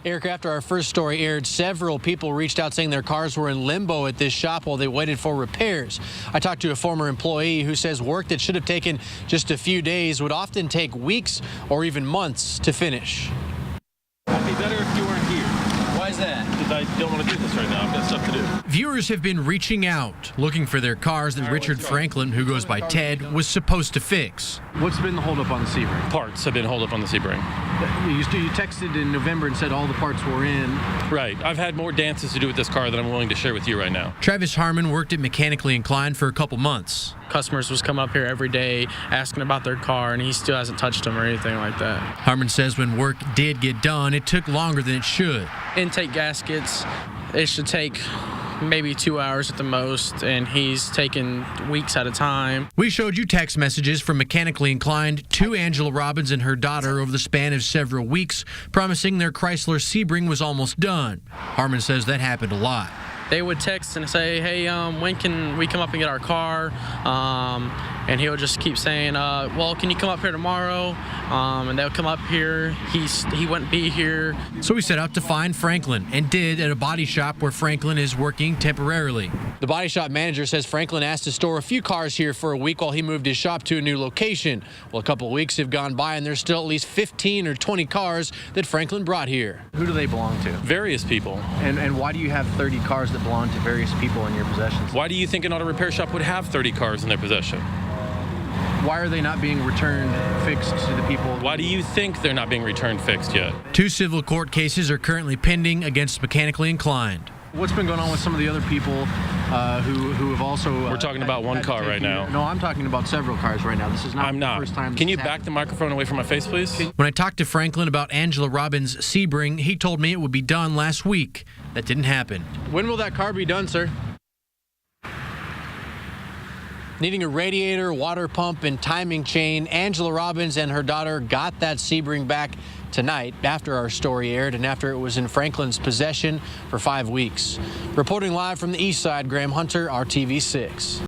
Eric, after our first story aired, several people reached out saying their cars were in limbo at this shop while they waited for repairs. I talked to a former employee who says work that should have taken just a few days would often take weeks or even months to finish. It'd be better if you weren't here. Why is that? Because I don't want to do this right now. I've got stuff to do. Viewers have been reaching out, looking for their cars that Richard Franklin, who goes by Ted, was supposed to fix. What's been the holdup on the Sebring? Parts have been holed up on the Sebring. You texted in November and said all the parts were in. Right. I've had more dances to do with this car than I'm willing to share with you right now. Travis Harmon worked at Mechanically Inclined for a couple months. Customers was come up here every day asking about their car, and he still hasn't touched them or anything like that. Harmon says when work did get done, it took longer than it should. Intake gaskets, it should take maybe 2 hours at the most, and he's taking weeks at a time. We showed you text messages from Mechanically Inclined to Angela Robbins and her daughter over the span of several weeks, promising their Chrysler Sebring was almost done. Harmon says that happened a lot. They would text and say, hey, when can we come up and get our car? And he'll just keep saying, well, can you come up here tomorrow? And they'll come up here. He wouldn't be here. So we set out to find Franklin, and did at a body shop where Franklin is working temporarily. The body shop manager says Franklin asked to store a few cars here for a week while he moved his shop to a new location. Well, a couple of weeks have gone by and there's still at least 15 or 20 cars that Franklin brought here. Who do they belong to? Various people. And why do you have 30 cars that belong to various people in your possessions? Why do you think an auto repair shop would have 30 cars in their possession? Why are they not being returned fixed to the people? Why do you think they're not being returned fixed yet? 2 civil court cases are currently pending against Mechanically Inclined. What's been going on with some of the other people who have also... We're talking about one car right now. No, I'm talking about several cars right now. This is not I'm not. the first time. Can you back the microphone away from my face, please? When I talked to Franklin about Angela Robbins' Sebring, he told me it would be done last week. That didn't happen. When will that car be done, sir? Needing a radiator, water pump, and timing chain, Angela Robbins and her daughter got that Sebring back tonight after our story aired and after it was in Franklin's possession for 5 weeks. Reporting live from the east side, Graham Hunter, RTV6.